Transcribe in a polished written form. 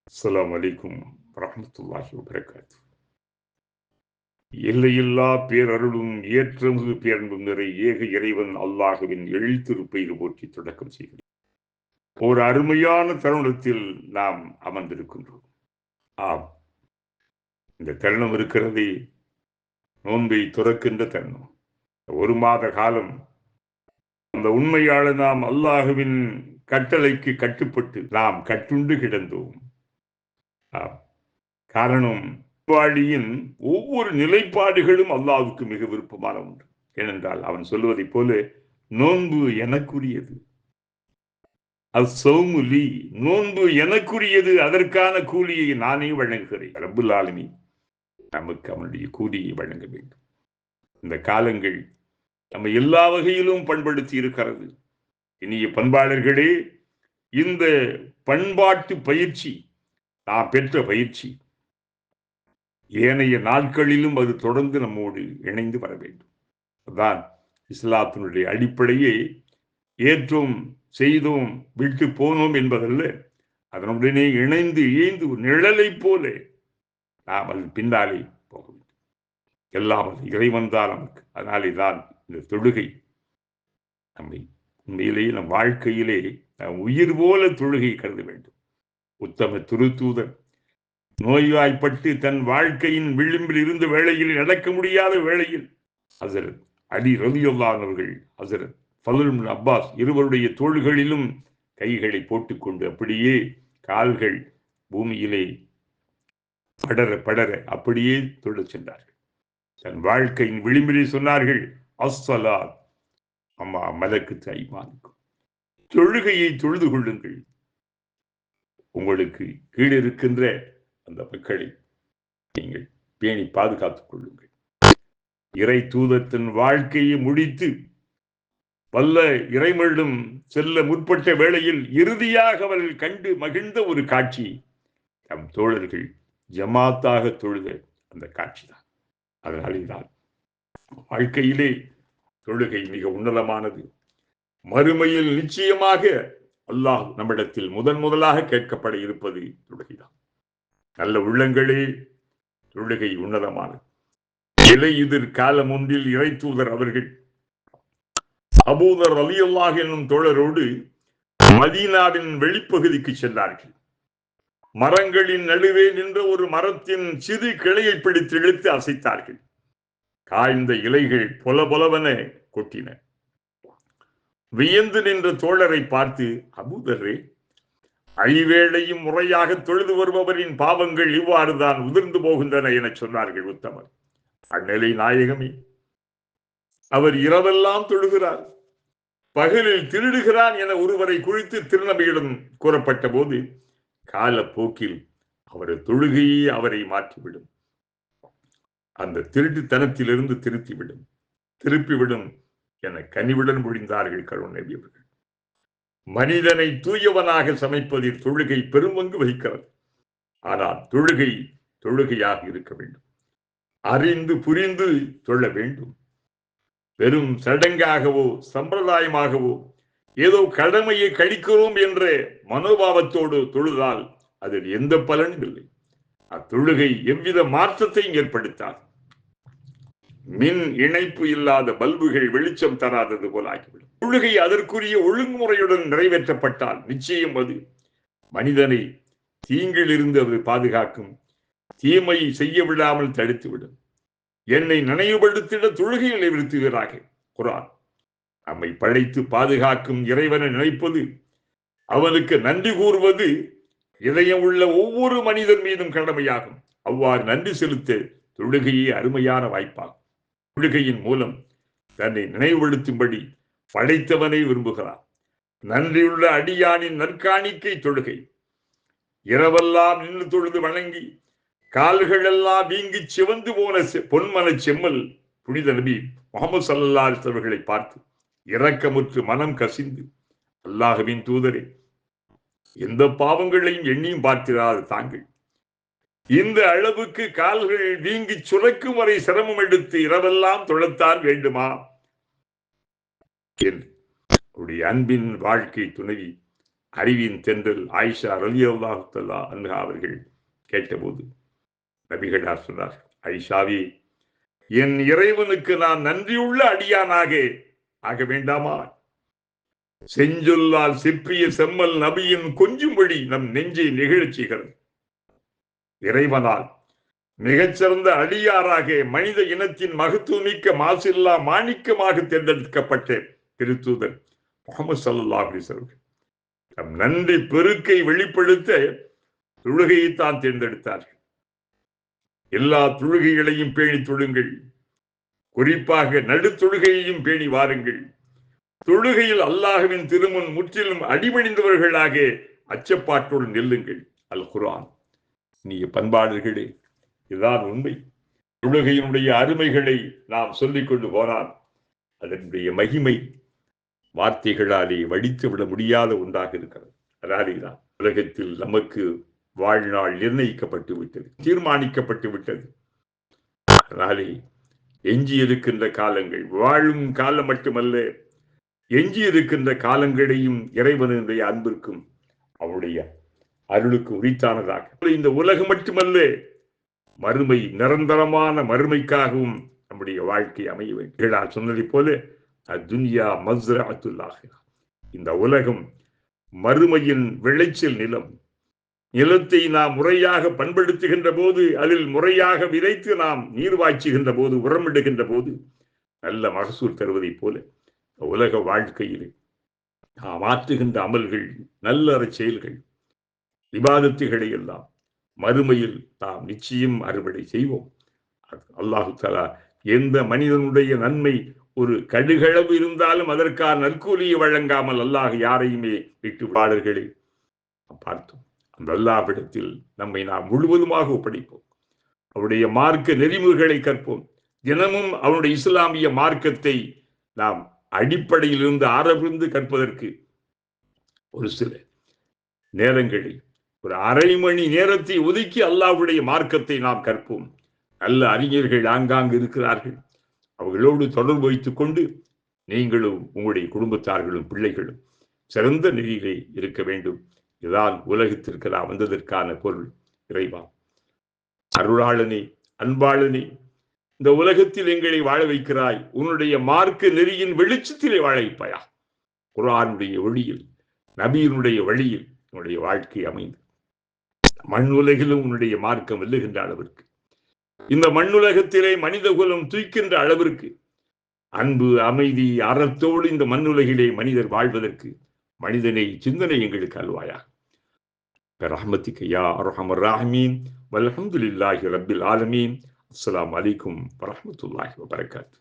அஸ்ஸலாமு அலைக்கும் வரஹ்மத்துல்லாஹி வபரகாத்துஹு. எல்லையில்லா பேரருளும் ஏற்றமிகு பேரன்பும் நிறை ஏக இறைவன் அல்லாஹுவின் எழுத்திருப்பெய்து போற்றி தொடக்கம் செய்கிறேன். ஒரு அருமையான தருணத்தில் நாம் அமர்ந்திருக்கின்றோம். ஆம், இந்த தருணம் இருக்கிறதே நோன்பை துறக்கின்ற தருணம். ஒரு மாத காலம் அந்த உண்மையால நாம் அல்லாஹுவின் கட்டளைக்கு கட்டுப்பட்டு நாம் கட்டுண்டு கிடந்தோம். காரணம், வாழியின் ஒவ்வொரு நிலைப்பாடுகளும் அல்லாஹ்வுக்கு மிக விருப்பமான ஒன்று. ஏனென்றால் அவன் சொல்வதைப் போல, நோன்பு எனக்குரியது, அஸ்ஸௌமு லீ, நோன்பு எனக்குரியது, அதற்கான கூலியை நானே வழங்குகிறேன். ரப்புல் ஆலமீன் நமக்கு அவனுடைய கூலியை வழங்க வேண்டும். இந்த காலங்கள் நம்ம எல்லா வகையிலும் பண்படுத்தி இருக்கிறது. இனிய பண்பாளர்களே, இந்த பண்பாட்டு பயிற்சி நாம் பெற்ற பயிற்சி ஏனைய நாட்களிலும் அது தொடர்ந்து நம்மோடு இணைந்து வர வேண்டும். அதான் இஸ்லாத்தினுடைய அடிப்படையே ஏற்றோம், செய்தோம், விட்டு போனோம் என்பதல்ல. அதனுடனே இணைந்து இயைந்து நிழலை போல நாம் அது பின்னாலே போக வேண்டும். எல்லாம் இறைவன் தான் நமக்கு. அதனாலே தான் இந்த தொழுகை நம்மை உண்மையிலேயே நம் வாழ்க்கையிலே நாம் உயிர் போல தொழுகை கருத வேண்டும். உத்தம திருத்தூதர் நோய்வாய்ப்பட்டு தன் வாழ்க்கையின் விளிம்பில் இருந்த வேளையில், நடக்க முடியாத வேளையில், ஹஸரத் அலி ரலியல்லாஹு அவர்கள், ஹஸரத் ஃபதுல் இப்னு அப்பாஸ் இருவருடைய தோள்களிலும் கைகளை போட்டுக்கொண்டு அப்படியே கால்கள் பூமியிலே படர படர அப்படியே தொழச் சென்றார்கள். தன் வாழ்க்கையின் விளிம்பிலே சொன்னார்கள், அஸ்ஸலாத் அம்மா மலக்குத் ஐமானுக்கும், தொழுகையை தொழுது கொள்ளுங்கள். உங்களுக்கு கீழே இருக்கின்ற அந்த மக்களை நீங்கள் பேணி பாதுகாத்துக் கொள்ளுங்கள். இறை தூதர் தன் வாழ்க்கையை முடித்து வல்ல இறைமனிடம் செல்ல முற்பட்ட வேளையில் இறுதியாக அவர்கள் கண்டு மகிழ்ந்த ஒரு காட்சி தம் தோழர்கள் ஜமாத்தாக தொழுத அந்த காட்சி தான். அதனால்தான் வாழ்க்கையிலே தொழுகை மிக உன்னதமானது. மறுமையில் நிச்சயமாக அல்லாஹ் நம்மிடத்தில் முதலாக கேட்கப்பட இருப்பது தொழுகைதான். நல்ல உள்ளங்களே, தொழுகை உன்னதமானது. இலையுதிர் காலம் ஒன்றில் இறை தூதர் அவர்கள் அபூதர் ரலியல்லாஹு என்னும் தோழரோடு மதீனாவின் வெளிப்பகுதிக்கு சென்றார்கள். மரங்களின் நடுவே நின்ற ஒரு மரத்தின் சிறு கிளையை பிடித்து இழுத்து அசைத்தார்கள். காய்ந்த இலைகள் பொல பொலவென கொட்டின. வியந்து நின்ற தோழரை பார்த்து, அபூதரே, அழிவேளையும் முறையாக தொழுது வருபவரின் பாவங்கள் இவ்வாறுதான் உதிர்ந்து போகின்றன என சொன்னார்கள் உத்தமர். அந்நிலை நாயகமே, அவர் இரவெல்லாம் தொழுகிறார், பகலில் திருடுகிறான் என ஒருவரை குறித்து திருநபியிடம் கூறப்பட்ட போது, காலப்போக்கில் அவரது தொழுகையே அவரை மாற்றிவிடும், அந்த திருட்டுத்தனத்திலிருந்து திருப்பிவிடும் என கனிவுடன் முடிந்தார்கள் கருணை நபி அவர்கள். மனிதனை தூயவனாக சமைப்பதில் தொழுகை பெரும்பங்கு வகிக்கிறது. ஆனால் தொழுகையாக இருக்க வேண்டும். அறிந்து புரிந்து தொழ வேண்டும். வெறும் சடங்காகவோ சம்பிரதாயமாகவோ ஏதோ கடமையை கழிக்கிறோம் என்ற மனோபாவத்தோடு தொழுதால் அதில் எந்த பலனும் இல்லை. அத்தொழுகை எவ்வித மாற்றத்தையும் ஏற்படுத்தாது. மின் இணைப்பு இல்லாத பல்புகள் வெளிச்சம் தராதது போல ஆகிவிடும். தொழுகை அதற்குரிய ஒழுங்குமுறையுடன் நிறைவேற்றப்பட்டால் நிச்சயம் அது மனிதனை தீங்கில் இருந்து அது பாதுகாக்கும், தீமை செய்ய விடாமல் தடுத்துவிடும். என்னை நினைவுபடுத்திட தொழுகைகளை நிறுத்துகிறாக. குர்ஆன் நம்மை படைத்து பாதுகாக்கும் இறைவனை நினைப்பது, அவனுக்கு நன்றி கூறுவது இதயம் உள்ள ஒவ்வொரு மனிதன் மீதும் கடமையாகும். அவ்வாறு நன்றி செலுத்த தொழுகையே அருமையான வாய்ப்பாகும். தொழுகையின் மூலம் தன்னை நினைவுபடுத்தும்படி படைத்தவனை விரும்புகிறார். நன்றியுள்ள அடியானின் நற்காணிக்கை தொழுகை. இரவெல்லாம் நின்று தொழுது வணங்கி கால்கள் எல்லாம் வீங்கி சிவந்து போன பொன்மன செம்மல் புனித நபி முஹம்மது ஸல்லல்லாஹு அலைஹி வஸல்லம் அவர்களை பார்த்து இரக்கமுற்று மனம் கசிந்து, அல்லாஹ்வின் தூதரே, எந்த பாவங்களையும் எண்ணியும் பார்த்திராது தாங்கள் இந்த அளவுக்கு கால்கள் வீங்கி சுரக்கும் வரை சிரமம் எடுத்து இரவெல்லாம் தொழத்தான் வேண்டுமா என்று அவருடைய அன்பின் வாழ்க்கை துணைவி அறிவின் தென்றல் ஆயிஷா ரலியல்லாஹு தஆலா அன்ஹா அவர்கள் கேட்டபோது நபிகளார் சொன்னார், ஆயிஷாவே, என் இறைவனுக்கு நான் நன்றியுள்ள அடியானாக ஆக வேண்டாமா? செஞ்சொல்லால் செப்பிய செம்மல் நபியின் கொஞ்சும்படி நம் நெஞ்சை நிகழச் செய்கிறது. இறைவனால் மிகச்சிறந்த அடியாராக மனித இனத்தின் மகத்துவமிக்க மாசில்லா மாணிக்கமாக தேர்ந்தெடுக்கப்பட்ட திருத்தூதர் முஹம்மது ஸல்லல்லாஹு அலைஹி வஸல்லம் நம் நன்றி பெருக்கை வெளிப்படுத்த தொழுகையைத்தான் தேர்ந்தெடுத்தார்கள். எல்லா தொழுகைகளையும் பேணி தொழுங்கள், குறிப்பாக நடு தொழுகையையும் பேணி வாருங்கள். தொழுகையில் அல்லாஹ்வின் திருமுன் முற்றிலும் அடிபணிந்தவர்களாக அச்சப்பாட்டோடு நெல்லுங்கள். அல் குர்ஆன். நீ பண்பாளர்களே, இதுதான் உண்மை. தொழுகையினுடைய அருமைகளை நாம் சொல்லிக் கொண்டு போனால் அதனுடைய மகிமை வார்த்தைகளாலே வடித்து விட முடியாத ஒன்றாக இருக்கிறது. அதாலேதான் உலகத்தில் நமக்கு வாழ்நாள் நிர்ணயிக்கப்பட்டு விட்டது, தீர்மானிக்கப்பட்டு விட்டது. அதனாலே எஞ்சி இருக்கின்ற காலங்கள், வாழும் காலம் மட்டுமல்ல, எஞ்சி இருக்கின்ற காலங்களையும் இறைவனுடைய அன்பிற்கும் அவருடைய அருளுக்கு உரித்தானதாக இந்த உலகம் மட்டுமல்ல, மறுமை, நிரந்தரமான மறுமைக்காகவும் நம்முடைய வாழ்க்கை அமைய வேண்டும். சொன்னதை போல அத்துன்யா மஸ்ரஅத்துல் ஆகிரா, இந்த உலகம் மறுமையின் விளைச்சல் நிலம். நிலத்தை நாம் முறையாக பண்படுத்துகின்ற போது, அதில் முறையாக விதைத்து நாம் நீர் வாய்ச்சுகின்ற போது, உரமிடுகின்ற போது நல்ல மகசூல் தருவதை போல உலக வாழ்க்கையில் நாம் ஆற்றுகின்ற அமல்கள், நல்லற செயல்கள், இபாதத்துகளை எல்லாம் மறுமையில் நாம் நிச்சயம் அறுவடை செய்வோம். அல்லாஹு தஆலா எந்த மனிதனுடைய நன்மை ஒரு கடுகளவு இருந்தாலும் அதற்கான நற்கூலியை வழங்காமல் அல்லாஹ் யாரையுமே விட்டு பாடல்களை பார்த்தோம். அந்த அல்லாஹ்விடத்தில் நம்மை நாம் முழுவதுமாக ஒப்படைப்போம். அவருடைய மார்க்க நெறிமுறைகளை கற்போம். தினமும் அவருடைய இஸ்லாமிய மார்க்கத்தை நாம் அடிப்படையிலிருந்து ஆரம்பித்து கற்பதற்கு ஒரு சில நேரங்களில் ஒரு அரை மணி நேரத்தை ஒதுக்கி அல்லாஹ்வுடைய மார்க்கத்தை நாம் கற்போம். நல்ல அறிஞர்கள் ஆங்காங்கு இருக்கிறார்கள். அவர்களோடு தொடர்பு வைத்துக் கொண்டு நீங்களும் உங்களுடைய குடும்பத்தார்களும் பிள்ளைகளும் சிறந்த நிலையிலே இருக்க வேண்டும். இதுதான் உலகத்திற்கு நாம் வந்ததற்கான பொருள். இறைவா, அருளாளனே, அன்பாளனே, இந்த உலகத்தில் எங்களை வாழ வைக்கிறாய். உன்னுடைய மார்க்க நெறியின் வெளிச்சத்திலே வாழ வைப்பாயா. குர்ஆனுடைய ஒளியில், நபியினுடைய வழியில் உன்னுடைய வாழ்க்கை அமைந்து மண் உலகிலும் உன்னுடைய மார்க்கம் வெல்லுகின்ற அளவிற்கு, இந்த மண்ணுலகத்திலே மனித குலம் தூய்க்கின்ற அளவிற்கு அன்பு, அமைதி, அறத்தோடு இந்த மண்ணுலகிலே மனிதர் வாழ்வதற்கு மனிதனை சிந்தனை எங்களுக்கு அல்வாயா. برحمتك يا أرحم الراحمين والحمد لله رب العالمين. السلام عليكم ورحمة الله وبركاته.